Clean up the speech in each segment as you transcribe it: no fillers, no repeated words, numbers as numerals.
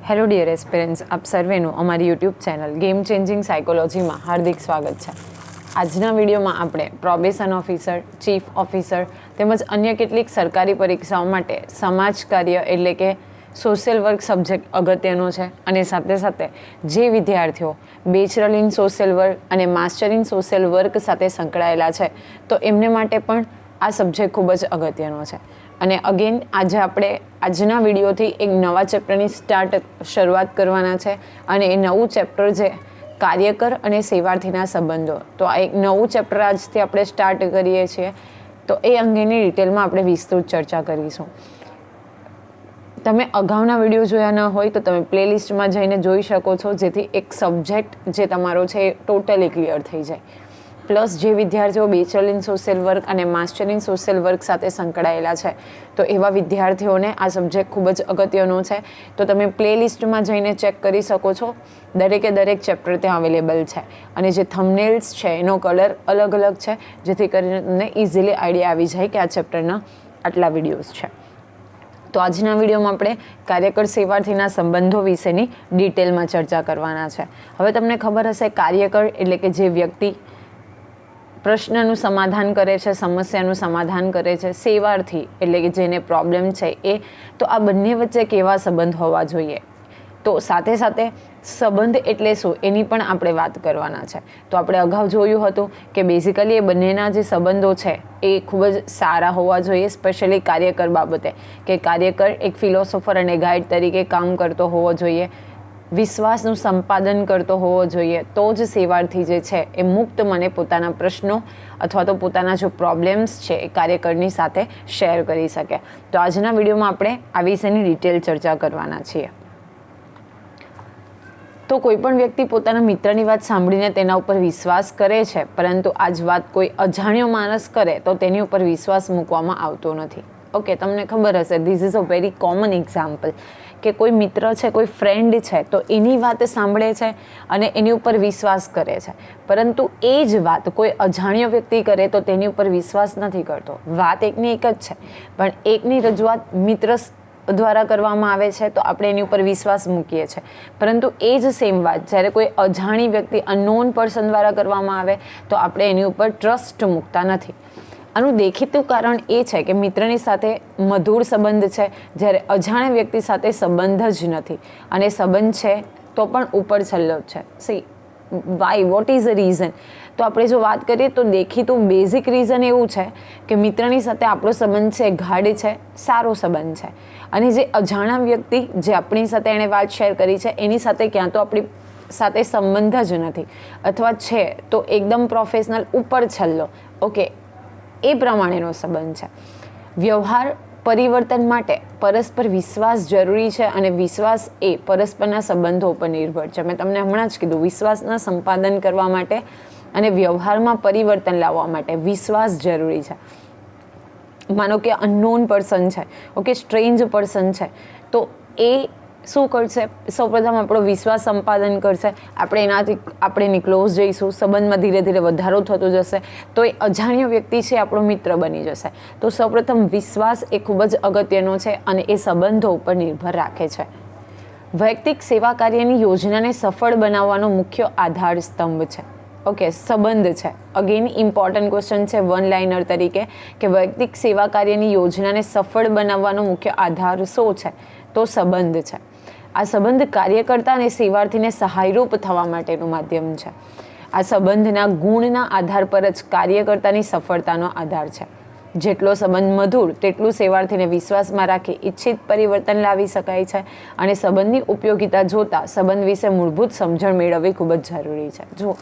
Hello dear aspirants, આપ સર્વેનું અમારી YouTube channel game changing સાયકોલોજીમાં હાર્દિક સ્વાગત છે. આજના વિડીયોમાં આપણે પ્રોબેશન ઓફિસર, ચીફ ઓફિસર તેમજ અન્ય કેટલીક સરકારી પરીક્ષાઓ માટે સમાજ કાર્ય એટલે કે સોશિયલ વર્ક સબ્જેક્ટ અગત્યનો છે અને સાથે સાથે જે વિદ્યાર્થીઓ બેચલર ઇન સોશિયલ વર્ક અને માસ્ટર ઇન સોશિયલ વર્ક સાથે સંકળાયેલા છે તો એમને માટે પણ આ સબ્જેક્ટ ખૂબ જ અગત્યનો છે. અને અગેન આજે આપણે આજના વિડીયોથી એક નવા ચેપ્ટરની શરૂઆત કરવાના છે અને એ નવું ચેપ્ટર છે કાર્યકર અને સેવાર્થીના સંબંધો. તો આ એક નવું ચેપ્ટર આજથી આપણે સ્ટાર્ટ કરીએ છીએ, તો એ અંગેની ડિટેલમાં આપણે વિસ્તૃત ચર્ચા કરીશું. તમે અગાઉના વિડીયો જોયા ન હોય તો તમે પ્લેલિસ્ટમાં જઈને જોઈ શકો છો, જેથી એક સબ્જેક્ટ જે તમારો છે એ ટોટલી ક્લિયર થઈ જાય. પ્લસ જે વિદ્યાર્થીઓ બેચલર ઇન સોશિયલ વર્ક અને માસ્ટર ઇન સોશિયલ વર્ક સાથે સંકળાયેલા છે તો એવા વિદ્યાર્થીઓને આ સબ્જેક્ટ ખૂબ જ અગત્યનો છે. તો તમે પ્લેલિસ્ટમાં જઈને ચેક કરી શકો છો. દરેક ચેપ્ટર ત્યાં અવેલેબલ છે અને જે થંબનેલ્સ છે એનો કલર અલગ અલગ છે, જેથી કરીને તમને ઇઝીલી આઈડિયા આવી જાય કે આ ચેપ્ટરના આટલા વિડીયોઝ છે. તો આજના વિડીયોમાં આપણે કાર્યકર સેવાર્થીના સંબંધો વિશેની ડિટેલમાં ચર્ચા કરવાના છે. હવે તમને ખબર હશે, કાર્યકર એટલે કે જે વ્યક્તિ પ્રશ્નનું સમાધાન કરે છે, સમસ્યાનું સમાધાન કરે છે. સેવાર્થી એટલે કે જેને પ્રોબ્લેમ છે એ. તો આ બંને વચ્ચે કેવા સંબંધ હોવા જોઈએ, તો સાથે સાથે સંબંધ એટલે શું એની પણ આપણે વાત કરવાના છે. તો આપણે અગાઉ જોયું હતું કે બેઝિકલી એ બંનેના જે સંબંધો છે એ ખૂબ જ સારા હોવા જોઈએ, સ્પેશિયલી કાર્યકર બાબતે, કે કાર્યકર એક ફિલોસોફર અને ગાઈડ તરીકે કામ કરતો હોવો જોઈએ, વિશ્વાસનું સંપાદન કરતો હોવો જોઈએ. તો જ સેવાર્થી જે છે એ મુક્ત મને પોતાના પ્રશ્નો અથવા તો પોતાના જો પ્રોબ્લેમ્સ છે એ કાર્યકરની સાથે શેર કરી શકે. તો આજના વિડીયોમાં આપણે આ વિશેની ડિટેલ ચર્ચા કરવાના છીએ. તો કોઈ પણ વ્યક્તિ પોતાના મિત્રની વાત સાંભળીને તેના ઉપર વિશ્વાસ કરે છે, પરંતુ આ જ વાત કોઈ અજાણ્યો માણસ કરે તો તેની ઉપર વિશ્વાસ મૂકવામાં આવતો નથી. ઓકે, તમને ખબર હશે, this is a very common example કે કોઈ મિત્ર છે, કોઈ ફ્રેન્ડ છે, તો એની વાત સાંભળે છે અને એની ઉપર વિશ્વાસ કરે છે, પરંતુ એ જ વાત કોઈ અજાણ્યો વ્યક્તિ કરે તો તેની ઉપર વિશ્વાસ નથી કરતો. વાત એકની એક જ છે, પણ એકની રજૂઆત મિત્ર દ્વારા કરવામાં આવે છે તો આપણે એની ઉપર વિશ્વાસ મૂકીએ છીએ, પરંતુ એ જ સેમ વાત જ્યારે કોઈ અજાણી વ્યક્તિ, અનનોન પર્સન દ્વારા કરવામાં આવે તો આપણે એની ઉપર ટ્રસ્ટ મૂકતા નથી. આનું દેખીતું કારણ એ છે કે મિત્રની સાથે મધુર સંબંધ છે, જ્યારે અજાણ્યા વ્યક્તિ સાથે સંબંધ જ નથી અને સંબંધ છે તો પણ ઉપર છલ્લો જ છે. See why, what is the reason? તો આપણે જો વાત કરીએ તો દેખીતું બેઝિક રીઝન એવું છે કે મિત્રની સાથે આપણો સંબંધ છે ગાઢ છે, સારો સંબંધ છે, અને જે અજાણ્યા વ્યક્તિ જે આપણી સાથે એણે વાત શેર કરી છે એની સાથે ક્યાં તો આપણી સાથે સંબંધ જ નથી, અથવા છે તો એકદમ પ્રોફેશનલ ઉપર છલ્લો. ઓકે, એ પ્રમાણેનો સંબંધ છે. વ્યવહાર પરિવર્તન માટે પરસ્પર વિશ્વાસ જરૂરી છે અને વિશ્વાસ એ પરસ્પરના સંબંધો ઉપર નિર્ભર છે. મેં તમને હમણાં જ કીધું, વિશ્વાસના સંપાદન કરવા માટે અને વ્યવહારમાં પરિવર્તન લાવવા માટે વિશ્વાસ જરૂરી છે. માનો કે અનનોન પર્સન છે, ઓકે, સ્ટ્રેન્જ પર્સન છે, તો એ શું કરશે? સૌપ્રથમ આપણો વિશ્વાસ સંપાદન કરશે, આપણે એની ક્લોઝ જઈશું, સંબંધમાં ધીરે ધીરે વધારો થતો જશે, તો એ અજાણ્યો વ્યક્તિ છે આપણો મિત્ર બની જશે. તો સૌપ્રથમ વિશ્વાસ એ ખૂબ જ અગત્યનો છે અને એ સંબંધો ઉપર નિર્ભર રાખે છે. વૈયક્તિક સેવા કાર્યની યોજનાને સફળ બનાવવાનો મુખ્ય આધાર સ્તંભ છે. ઓકે, સંબંધ છે. અગેન ઇમ્પોર્ટન્ટ ક્વેશ્ચન છે વન લાઇનર તરીકે કે વૈયક્તિક સેવા કાર્યની યોજનાને સફળ બનાવવાનો મુખ્ય આધાર શું છે? તો સંબંધ છે. આ સંબંધ કાર્યકર્તા અને સેવાર્થીને સહાયરૂપ થવા માટેનું માધ્યમ છે. આ સંબંધના ગુણના આધાર પર જ કાર્યકર્તાની સફળતાનો આધાર છે. જેટલો સંબંધ મધુર તેટલું સેવાર્થીને વિશ્વાસમાં રાખી ઈચ્છિત પરિવર્તન લાવી શકાય છે. અને સંબંધની ઉપયોગિતા જોતા સંબંધ વિશે મૂળભૂત સમજણ મેળવવી ખૂબ જ જરૂરી છે. જો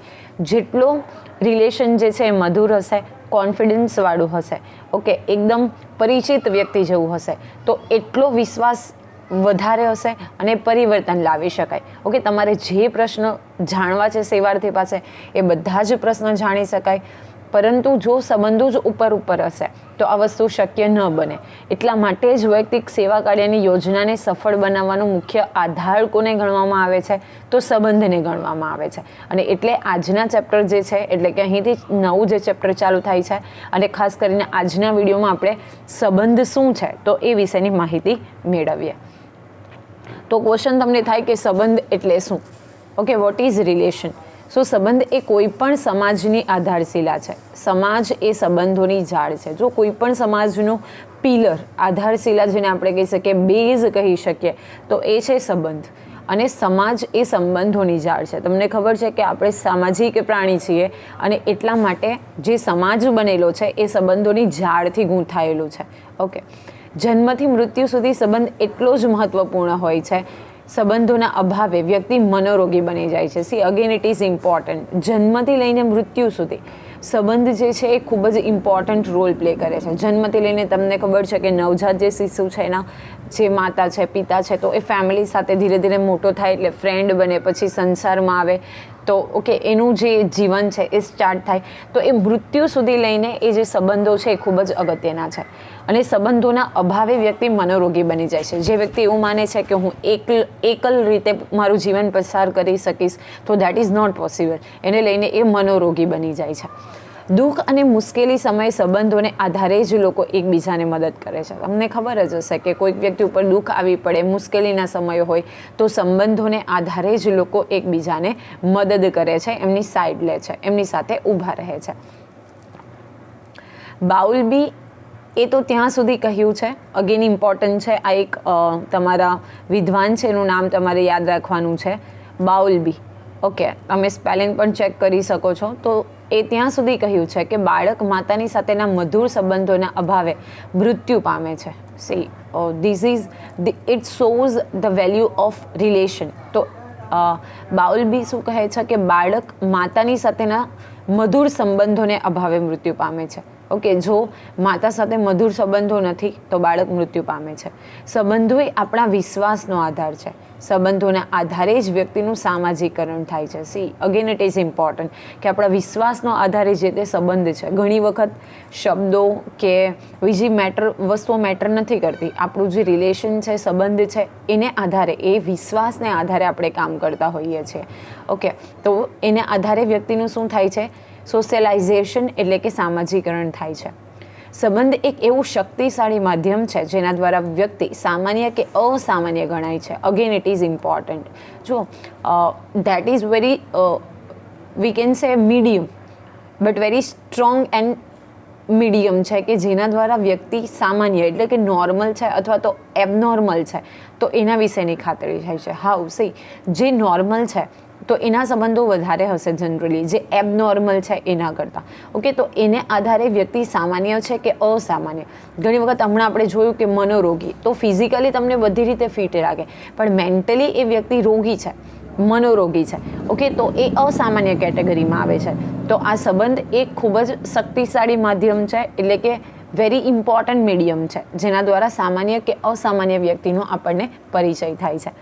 જેટલો રિલેશન જે છે એ મધુર હશે, કોન્ફિડન્સવાળું હશે, ઓકે, એકદમ પરિચિત વ્યક્તિ જેવું હશે, તો એટલો વિશ્વાસ વધારે હશે અને પરિવર્તન લાવી શકાય. ઓકે, તમારે જે પ્રશ્ન જાણવા છે સેવાર્થી પાસે એ બધા જ પ્રશ્ન જાણી શકાય, પરંતુ જો સંબંધો જ ઉપર હશે તો આ વસ્તુ શક્ય ન બને. એટલા માટે જ વૈયક્તિક સેવા કાર્યની યોજનાને સફળ બનાવવાનો મુખ્ય આધાર કોને ગણવામાં આવે છે? તો સંબંધને ગણવામાં આવે છે. અને એટલે આજના ચેપ્ટર જે છે, એટલે કે અહીંથી નવું જે ચેપ્ટર ચાલુ થાય છે, અને ખાસ કરીને આજના વિડીયોમાં આપણે સંબંધ શું છે તો એ વિશેની માહિતી મેળવીએ. તો ક્વેશ્ચન તમને થાય કે સંબંધ એટલે શું? Okay, what is relation? So સંબંધ એ કોઈ પણ સમાજની આધારશિલા છે. સમાજ એ સંબંધોની ઝાડ છે. જો કોઈ પણ સમાજનો પિલર, આધારશિલા જેને આપણે કહી શકીએ, બેઝ કહી શકીએ, તો એ છે સંબંધ. અને સમાજ એ સંબંધોની ઝાડ છે. તમને ખબર છે કે આપણે સામાજિક પ્રાણી છીએ અને એટલા માટે જે સમાજ બનેલો છે એ સંબંધોની ઝાડથી ગૂંથાયેલું છે. ઓકે, જન્મથી મૃત્યુ સુધી સંબંધ એટલો જ મહત્વપૂર્ણ હોય છે. સંબંધોના અભાવે વ્યક્તિ મનોરોગી બની જાય છે. C again it is important. જન્મથી લઈને મૃત્યુ સુધી સંબંધ જે છે એ ખૂબ જ ઇમ્પોર્ટન્ટ રોલ પ્લે કરે છે. જન્મથી લઈને તમને ખબર છે કે નવજાત જે શિશુ છે એના જે માતા છે, પિતા છે, તો એ ફેમિલી સાથે ધીરે ધીરે મોટો થાય એટલે ફ્રેન્ડ બને, પછી સંસારમાં આવે તો ઓકે એનું જે જીવન છે એ સ્ટાર્ટ થાય. તો એ મૃત્યુ સુધી લઈને એ જે સંબંધો છે એ ખૂબ જ અગત્યના છે. અને સંબંધોના અભાવે વ્યક્તિ મનોરોગી બની જાય છે. જે વ્યક્તિ એવું માને છે કે હું એકલ રીતે મારું જીવન પસાર કરી શકીશ, તો દેટ ઇઝ નોટ પોસિબલ. એને લઈને એ મનોરોગી બની જાય છે. દુઃખ અને મુશ્કેલી સમયે સંબંધોને આધારે જ લોકો એકબીજાને મદદ કરે છે. તમને ખબર જ હશે કે કોઈક વ્યક્તિ ઉપર દુઃખ આવી પડે, મુશ્કેલીના સમયો હોય, તો સંબંધોને આધારે જ લોકો એકબીજાને મદદ કરે છે, એમની સાઈડ લે છે, એમની સાથે ઊભા રહે છે. બાઉલબી એ તો ત્યાં સુધી કહ્યું છે. અગેન ઇમ્પોર્ટન્ટ છે. આ એક તમારા વિદ્વાન છે, એનું નામ તમારે યાદ રાખવાનું છે, બાઉલબી. ઓકે, તમે સ્પેલિંગ પણ ચેક કરી શકો છો. તો એ ત્યાં સુધી કહ્યું છે કે બાળક માતાની સાથેના મધુર સંબંધોના અભાવે મૃત્યુ પામે છે. See this is it shows the value of relation. તો બાઉલબી શું કહે છે કે બાળક માતાની સાથેના મધુર સંબંધોને અભાવે મૃત્યુ પામે છે. ઓકે, જો માતા સાથે મધુર સંબંધો નથી તો બાળક મૃત્યુ પામે છે. સંબંધો એ આપણા વિશ્વાસનો આધાર છે. સંબંધોના આધારે જ વ્યક્તિનું સામાજિકરણ થાય છે. C again it is important કે આપણા વિશ્વાસનો આધારે જે તે સંબંધ છે. ઘણી વખત શબ્દો કે બીજી વસ્તુઓ મેટર નથી કરતી. આપણું જે રિલેશન છે, સંબંધ છે, એને આધારે, એ વિશ્વાસને આધારે આપણે કામ કરતા હોઈએ છીએ. ઓકે, તો એને આધારે વ્યક્તિનું શું થાય છે? સોશિયલાઇઝેશન એટલે કે સામાજિકરણ થાય છે. સંબંધ એક એવું શક્તિશાળી માધ્યમ છે જેના દ્વારા વ્યક્તિ સામાન્ય કે અસામાન્ય ગણાય છે. Again it is important. જો that is very we can say medium but very strong and medium છે કે જેના દ્વારા વ્યક્તિ સામાન્ય એટલે કે નોર્મલ છે અથવા તો એબનોર્મલ છે તો એના વિશેની ખાતરી થાય છે. હાઉ સી જે નોર્મલ છે તો એના સંબંધો વધારે હશે જનરલી, જે એબનોર્મલ છે એના કરતાં. ઓકે, તો એને આધારે વ્યક્તિ સામાન્ય છે કે અસામાન્ય. ઘણી વખત હમણાં આપણે જોયું કે મનોરોગી, તો ફિઝિકલી તમને બધી રીતે ફિટ રાખે, પણ મેન્ટલી એ વ્યક્તિ રોગી છે, મનોરોગી છે. ઓકે, તો એ અસામાન્ય કેટેગરીમાં આવે છે. તો આ સંબંધ એક ખૂબ જ શક્તિશાળી માધ્યમ છે, એટલે કે વેરી ઇમ્પોર્ટન્ટ મીડિયમ છે જેના દ્વારા સામાન્ય કે અસામાન્ય વ્યક્તિનો આપણને પરિચય થાય છે.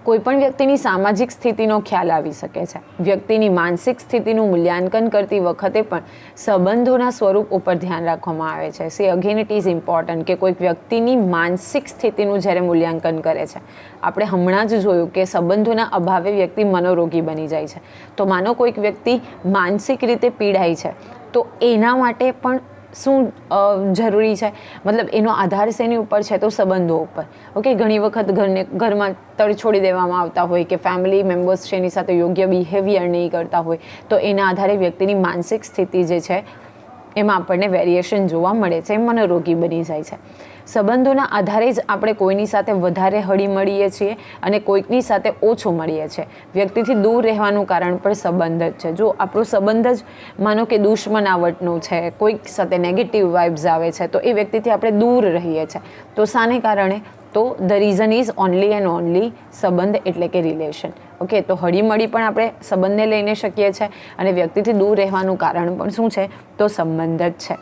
કોઈપણ વ્યક્તિની સામાજિક સ્થિતિનો ખ્યાલ આવી શકે છે. વ્યક્તિની માનસિક સ્થિતિનું મૂલ્યાંકન કરતી વખતે પણ સંબંધોના સ્વરૂપ ઉપર ધ્યાન રાખવામાં આવે છે. C again it is important કે કોઈક વ્યક્તિની માનસિક સ્થિતિનું જ્યારે મૂલ્યાંકન કરે છે. આપણે હમણાં જ જોયું કે સંબંધોના અભાવે વ્યક્તિ મનોરોગી બની જાય છે. તો માનો કોઈક વ્યક્તિ માનસિક રીતે પીડાય છે તો એના માટે પણ શું જરૂરી છે? મતલબ એનો આધાર શેની ઉપર છે? તો સંબંધો ઉપર. ઓકે, ઘણી વખત ઘરમાં તડછોડી દેવામાં આવતા હોય કે ફેમિલી મેમ્બર્સ છે એની સાથે યોગ્ય બિહેવિયર નહીં કરતા હોય, તો એના આધારે વ્યક્તિની માનસિક સ્થિતિ જે છે એમાં આપણને વેરિએશન જોવા મળે છે, મનોરોગી બની જાય છે. સંબંધોના આધારે જ આપણે કોઈની સાથે વધારે હળી મળીએ છીએ અને કોઈકની સાથે ઓછું મળીએ છીએ. વ્યક્તિથી દૂર રહેવાનું કારણ પણ સંબંધ જ છે. જો આપણો સંબંધ જ માનો કે દુશ્મનાવટનો છે, કોઈક સાથે નેગેટિવ વાઇબ્સ આવે છે, તો એ વ્યક્તિથી આપણે દૂર રહીએ છીએ. તો શાને કારણે? તો the reason is only and only સંબંધ એટલે કે રિલેશન. ઓકે, તો હળીમળી પણ આપણે સંબંધને લઈને શકીએ છીએ અને વ્યક્તિથી દૂર રહેવાનું કારણ પણ શું છે? તો સંબંધ જ છે.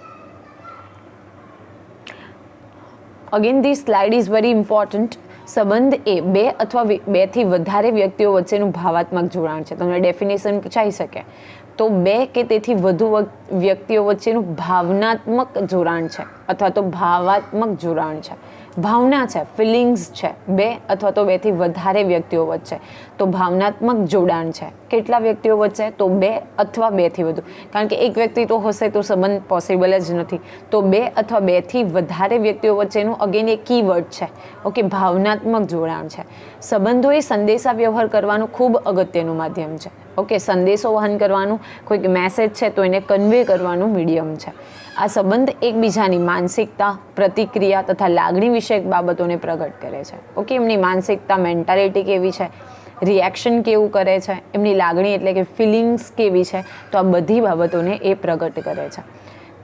Again this slide is very important. સંબંધ એ બે અથવા બેથી વધારે વ્યક્તિઓ વચ્ચેનું ભાવાત્મક જોડાણ છે. તમને ડેફિનેશન પૂછાઈ શકે તો બે કે તેથી વધુ વ્યક્તિઓ વચ્ચેનું ભાવનાત્મક જોડાણ છે અથવા તો ભાવાત્મક જોડાણ છે. ભાવના છે, ફિલિંગ્સ છે, બે અથવા તો બેથી વધારે વ્યક્તિઓ વચ્ચે, તો ભાવનાત્મક જોડાણ છે. કેટલા વ્યક્તિઓ વચ્ચે? તો બે અથવા બેથી વધુ. કારણ કે એક વ્યક્તિ તો હશે તો સંબંધ પોસિબલ જ નથી. તો બે અથવા બેથી વધારે વ્યક્તિઓ વચ્ચેનું અગેન એક કીવર્ડ છે. ઓકે, ભાવનાત્મક જોડાણ છે. સંબંધો એ સંદેશા વ્યવહાર કરવાનું ખૂબ અગત્યનું માધ્યમ છે. ઓકે, સંદેશો વહન કરવાનું, કોઈક મેસેજ છે તો એને કન્વે કરવાનું મીડિયમ છે. આ સંબંધ એકબીજાની માનસિકતા, પ્રતિક્રિયા તથા લાગણી વિષયક બાબતોને પ્રગટ કરે છે. ઓકે, એમની માનસિકતા, મેન્ટાલિટી કેવી છે, રિએક્શન કેવું કરે છે, એમની લાગણી એટલે કે ફિલિંગ્સ કેવી છે, તો આ બધી બાબતોને એ પ્રગટ કરે છે.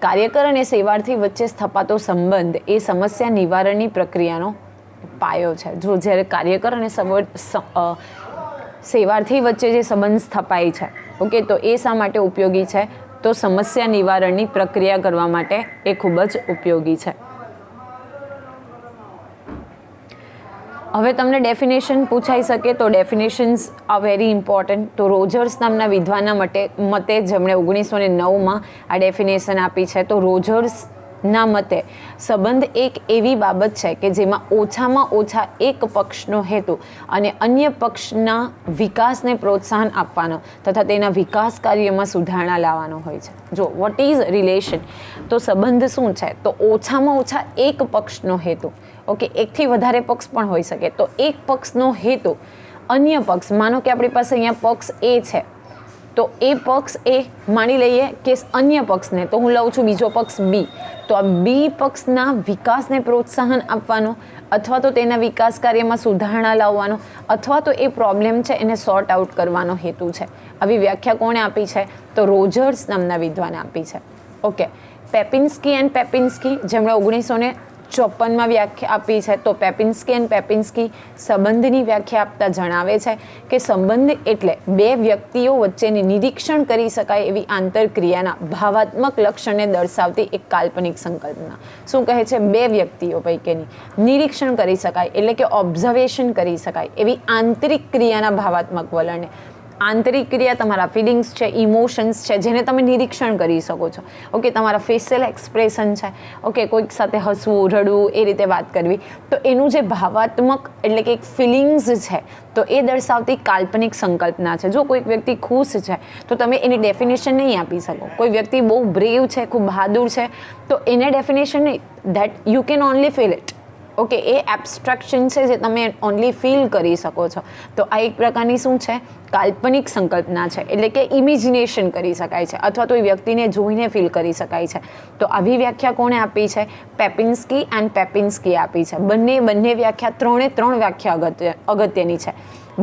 કાર્યકર અને સેવાર્થી વચ્ચે સ્થપાતો સંબંધ એ સમસ્યા નિવારણની પ્રક્રિયાનો પાયો છે. જો જ્યારે કાર્યકર અને સેવાર્થી વચ્ચે જે સંબંધ સ્થપાય છે, ઓકે, તો એ શા માટે ઉપયોગી છે? તો સમસ્યા નિવારણની પ્રક્રિયા કરવા માટે એ ખૂબ જ ઉપયોગી છે. હવે તમને ડેફિનેશન પૂછાઈ શકે, તો ડેફિનેશન્સ આર વેરી ઇમ્પોર્ટન્ટ. તો રોજર્સ નામના વિદ્વાનના મતે જેમણે 1909માં આ ડેફિનેશન આપી છે, તો રોજર્સના મતે સંબંધ એક એવી બાબત છે કે જેમાં ઓછામાં ઓછા એક પક્ષનો હેતુ અને અન્ય પક્ષના વિકાસને પ્રોત્સાહન આપવાનો તથા તેના વિકાસ કાર્યમાં સુધારણા લાવવાનો હોય છે. જો વોટ ઇઝ રિલેશન, તો સંબંધ શું છે? તો ઓછામાં ઓછા એક પક્ષનો હેતુ. ઓકે, એકથી વધારે પક્ષ પણ હોઈ શકે. તો એક પક્ષનો હેતુ અન્ય પક્ષ, માનો કે આપણી પાસે અહીંયા પક્ષ એ છે, તો એ પક્ષ એ માની લઈએ કે અન્ય પક્ષને, તો હું લઉં છું બીજો પક્ષ બી, તો આ બી પક્ષના વિકાસને પ્રોત્સાહન આપવાનો અથવા તો તેના વિકાસ કાર્યમાં સુધારણા લાવવાનો અથવા તો એ પ્રોબ્લેમ છે એને સોર્ટ આઉટ કરવાનો હેતુ છે. આવી વ્યાખ્યા કોણે આપી છે? તો રોજર્સ નામના વિદ્વાને આપી છે. ઓકે, પેપિન્સ્કી એન્ડ પેપિન્સ્કી જેમણે 1954માં વ્યાખ્યા આપી છે. તો પેપિન્સ્કી એન્ડ પેપિન્સ્કી સંબંધની વ્યાખ્યા આપતા જણાવે છે કે સંબંધ એટલે બે વ્યક્તિઓ વચ્ચેની નિરીક્ષણ કરી શકાય એવી આંતરક્રિયાના ભાવાત્મક લક્ષણને દર્શાવતી એક કાલ્પનિક સંકલ્પના. શું કહે છે? બે વ્યક્તિઓ પૈકીની નિરીક્ષણ કરી શકાય એટલે કે ઓબ્ઝર્વેશન કરી શકાય એવી આંતરિક ક્રિયાના ભાવાત્મક વલણને. આંતરિક ક્રિયા તમારા ફિલિંગ્સ છે, ઇમોશન્સ છે, જેને તમે નિરીક્ષણ કરી શકો છો. ઓકે, તમારા ફેશિયલ એક્સપ્રેશન છે, ઓકે, કોઈક સાથે હસવું, રડવું, એ રીતે વાત કરવી, તો એનું જે ભાવાત્મક એટલે કે એક ફિલિંગ્સ છે, તો એ દર્શાવતી કાલ્પનિક સંકલ્પના છે. જો કોઈક વ્યક્તિ ખુશ છે તો તમે એની ડેફિનેશન નહીં આપી શકો. કોઈ વ્યક્તિ બહુ બ્રેવ છે, ખૂબ બહાદુર છે, તો એને ડેફિનેશન નહીં, that you can only feel it. Okay, A abstraction છે જે તમે ઓનલી ફીલ કરી શકો છો. તો આ એક પ્રકારની શું છે? કાલ્પનિક સંકલ્પના છે, એટલે કે ઇમેજિનેશન કરી શકાય છે અથવા તો એ વ્યક્તિને જોઈને ફીલ કરી શકાય છે. તો આવી વ્યાખ્યા કોણે આપી છે? પેપિન્સ્કી એન્ડ પેપિન્સ્કી આપી છે. બંને વ્યાખ્યા, ત્રણ વ્યાખ્યા અગત્યની છે.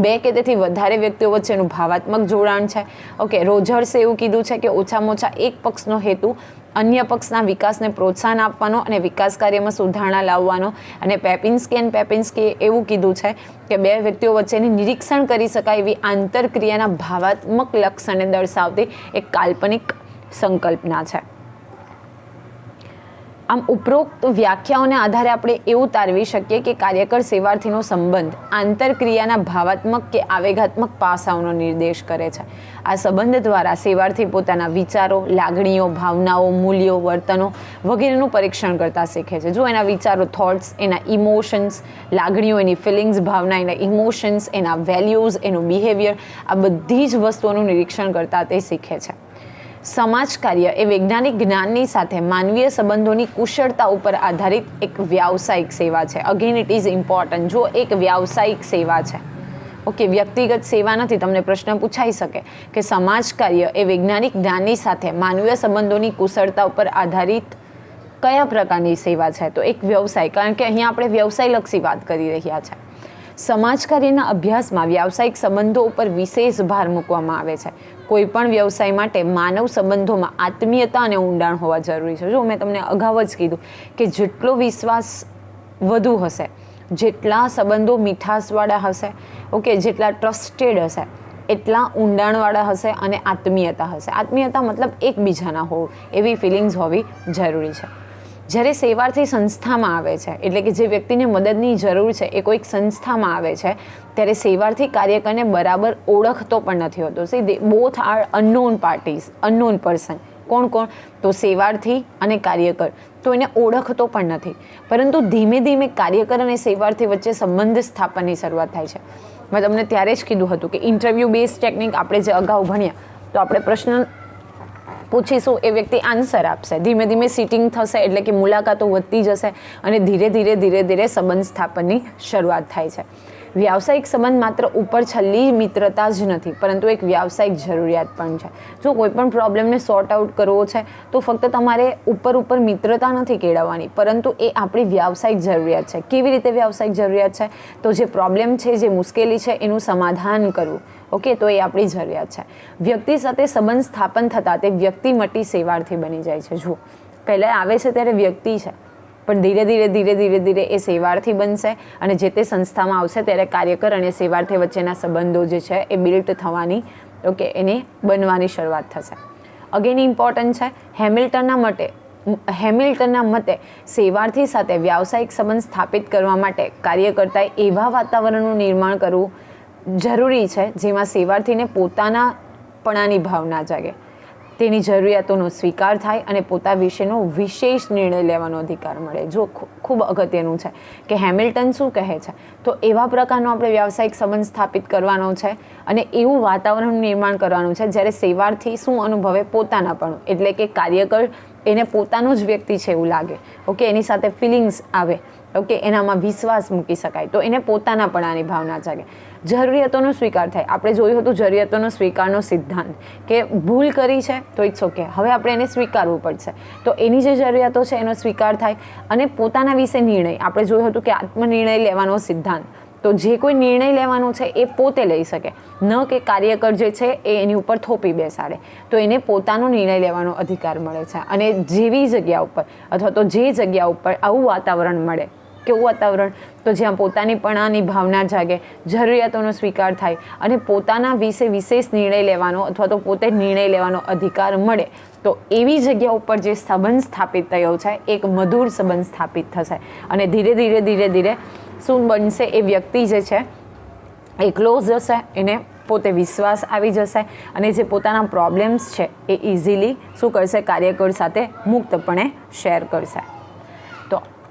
બે કે તેથી વધારે વ્યક્તિઓ વચ્ચેનું ભાવાત્મક જોડાણ છે. ઓકે, રોજર્સે એવું કીધું છે કે ઓછામાં ઓછા એક પક્ષનો હેતુ અન્ય પક્ષના વિકાસને પ્રોત્સાહન આપવાનો અને વિકાસ કાર્યમાં સુધારણા લાવવાનો. અને પેપિન્સ્કી એન્ડ પેપિન્સ્કીએ એવું કીધું છે કે બે વ્યક્તિઓ વચ્ચેની નિરીક્ષણ કરી શકાય એવી આંતરક્રિયાના ભાવાત્મક લક્ષણને દર્શાવતી એક કાલ્પનિક સંકલ્પના છે. આમ ઉપરોક્ત વ્યાખ્યાઓને આધારે આપણે એવું તારવી શકીએ કે કાર્યકર સેવાર્થીનો સંબંધ આંતરક્રિયાના ભાવાત્મક કે આવેગાત્મક પાસાઓનો નિર્દેશ કરે છે. આ સંબંધ દ્વારા સેવાર્થી પોતાના વિચારો, લાગણીઓ, ભાવનાઓ, મૂલ્યો, વર્તનો વગેરેનું પરીક્ષણ કરતા શીખે છે. જો એના વિચારો, થોટ્સ, એના ઇમોશન્સ, લાગણીઓ, એની ફિલિંગ્સ, ભાવના, એના ઇમોશન્સ, એના વેલ્યુઝ, એનું બિહેવિયર, આ બધી જ વસ્તુઓનું નિરીક્ષણ કરતા તે શીખે છે. સમાજ કાર્ય એ વૈજ્ઞાનિક જ્ઞાનની સાથે માનવીય સંબંધોની કુશળતા ઉપર આધારિત એક વ્યાવસાયિક સેવા છે. Again it is important. જો એક વ્યાવસાયિક સેવા છે, ઓકે, વ્યક્તિગત સેવા નથી. તમને પ્રશ્ન પૂછાઈ શકે કે સમાજ કાર્ય એ વૈજ્ઞાનિક જ્ઞાનની સાથે માનવીય સંબંધોની કુશળતા ઉપર આધારિત કયા પ્રકારની સેવા છે? તો એક વ્યવસાય. કારણ કે અહીંયા આપણે વ્યવસાયલક્ષી વાત કરી રહ્યા છે. સમાજ કાર્યના અભ્યાસમાં વ્યાવસાયિક સંબંધો ઉપર વિશેષ ભાર મૂકવામાં આવે છે. કોઈ પણ વ્યવસાય માટે માનવ સંબંધોમાં આત્મીયતા અને ઊંડાણ હોવા જરૂરી છે. જો મેં તમને અગાઉ જ કીધું કે જેટલો વિશ્વાસ વધુ હશે, જેટલા સંબંધો મીઠાશવાળા હશે, ઓકે, જેટલા ટ્રસ્ટેડ હશે, એટલા ઊંડાણવાળા હશે અને આત્મીયતા હશે. આત્મીયતા મતલબ એકબીજાના હોવું, એવી ફિલિંગ્સ હોવી જરૂરી છે. જ્યારે સેવાર્થી સંસ્થામાં આવે છે, એટલે કે જે વ્યક્તિને મદદની જરૂર છે એ કોઈક સંસ્થામાં આવે છે, ત્યારે સેવાર્થી કાર્યકરને બરાબર ઓળખતો પણ નથી હોતો. C both are unknown parties, unknown person. કોણ કોણ? તો સેવાર્થી અને કાર્યકર. તો એને ઓળખતો પણ નથી, પરંતુ ધીમે ધીમે કાર્યકર અને સેવાર્થી વચ્ચે સંબંધ સ્થાપનની શરૂઆત થાય છે. મેં તમને ત્યારે જ કીધું હતું કે ઇન્ટરવ્યૂ બેઝ ટેકનિક આપણે જે અગાઉ ભણ્યા, તો આપણે પ્રશ્ન પૂછીશું, એ વ્યક્તિ આન્સર આપશે, ધીમે ધીમે સીટિંગ થશે એટલે કે મુલાકાતો વધતી જશે અને ધીરે ધીરે સંબંધ સ્થાપનની શરૂઆત થાય છે. વ્યાવસાયિક સંબંધ માત્ર ઉપર છેલ્લી મિત્રતા જ નથી, પરંતુ એક વ્યાવસાયિક જરૂરિયાત પણ છે. જો કોઈ પણ પ્રોબ્લેમને સોર્ટ આઉટ કરવો છે તો ફક્ત તમારે ઉપર મિત્રતા નથી કેળવવાની, પરંતુ એ આપણી વ્યાવસાયિક જરૂરિયાત છે. કેવી રીતે વ્યાવસાયિક જરૂરિયાત છે? તો જે પ્રોબ્લેમ છે, જે મુશ્કેલી છે, એનું સમાધાન કરવું. ઓકે, તો એ આપણી જરૂરિયાત છે. વ્યક્તિ સાથે સંબંધ સ્થાપન થતાં તે વ્યક્તિ મટી સેવાર્થી બની જાય છે. જુઓ, પહેલાં આવે છે ત્યારે વ્યક્તિ છે, પણ ધીરે ધીરે એ સેવાર્થી બનશે અને જે તે સંસ્થામાં આવશે ત્યારે કાર્યકર અને સેવાર્થી વચ્ચેના સંબંધો જે છે એ બિલ્ટ થવાની, ઓકે, એને બનવાની શરૂઆત થશે. અગેન ઇમ્પોર્ટન્ટ છે, હેમિલ્ટનના મતે સેવાર્થી સાથે વ્યાવસાયિક સંબંધ સ્થાપિત કરવા માટે કાર્યકર્તાએ એવા વાતાવરણનું નિર્માણ કરવું જરૂરી છે જેમાં સેવાર્થીને પોતાનાપણાની ભાવના જાગે, તેની જરૂરિયાતોનો સ્વીકાર થાય અને પોતા વિશેનો વિશેષ નિર્ણય લેવાનો અધિકાર મળે. જો ખૂબ અગત્યનું છે કે હેમિલ્ટન શું કહે છે, તો એવા પ્રકારનો આપણે વ્યાવસાયિક સંબંધ સ્થાપિત કરવાનો છે અને એવું વાતાવરણ નિર્માણ કરવાનું છે જ્યારે સેવાર્થી શું અનુભવે? પોતાનાપણું, એટલે કે કાર્યકર એને પોતાનો જ વ્યક્તિ છે એવું લાગે. ઓકે, એની સાથે ફિલિંગ્સ આવે. ઓકે, એનામાં વિશ્વાસ મૂકી શકાય, તો એને પોતાનાપણાની ભાવના જાગે. જરૂરિયાતોનો સ્વીકાર થાય. આપણે જોયું હતું જરૂરિયાતોનો સ્વીકારનો સિદ્ધાંત, કે ભૂલ કરી છે તો ઇટ્સ ઓકે, હવે આપણે એને સ્વીકારવું પડશે. તો એની જે જરૂરિયાતો છે એનો સ્વીકાર થાય અને પોતાના વિશે નિર્ણય. આપણે જોયું હતું કે આત્મનિર્ણય લેવાનો સિદ્ધાંત, તો જે કોઈ નિર્ણય લેવાનો છે એ પોતે લઈ શકે, ન કે કાર્યકર જે છે એ એની ઉપર થોપી બેસાડે. તો એને પોતાનો નિર્ણય લેવાનો અધિકાર મળે છે. અને જેવી જગ્યા ઉપર અથવા તો જે જગ્યા ઉપર આવું વાતાવરણ મળે, કેવું વાતાવરણ? તો જ્યાં પોતાનીપણાની ભાવના જાગે, જરૂરિયાતોનો સ્વીકાર થાય અને પોતાના વિશે વિશેષ નિર્ણય લેવાનો અથવા તો પોતે નિર્ણય લેવાનો અધિકાર મળે, તો એવી જગ્યા ઉપર જે સંબંધ સ્થાપિત થયો છે એક મધુર સંબંધ સ્થાપિત થશે અને ધીરે ધીરે શું બનશે? એ વ્યક્તિ જે છે એ ક્લોઝ જશે, એને પોતે વિશ્વાસ આવી જશે અને જે પોતાના પ્રોબ્લેમ્સ છે એ ઇઝીલી શું કરશે? કાર્યકર સાથે મુક્તપણે શેર કરશે.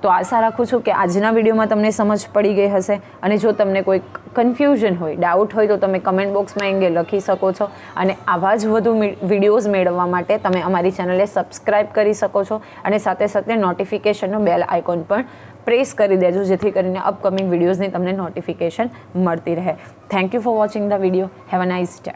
તો આશા રાખું છું કે આજના વિડીયોમાં તમને સમજ પડી ગઈ હશે. અને જો તમને કોઈ કન્ફ્યુઝન હોય, ડાઉટ હોય, તો તમે કમેન્ટ બોક્સમાં અંગે લખી શકો છો. અને આવા જ વધુ વિડીયોઝ મેળવવા માટે તમે અમારી ચેનલને સબસ્ક્રાઈબ કરી શકો છો અને સાથે નોટિફિકેશનનો બેલ આઇકોન પણ પ્રેસ કરી દેજો, જેથી કરીને અપકમિંગ વિડીયોઝની તમને નોટિફિકેશન મળતી રહે. Thank you for watching the video. Have a nice day.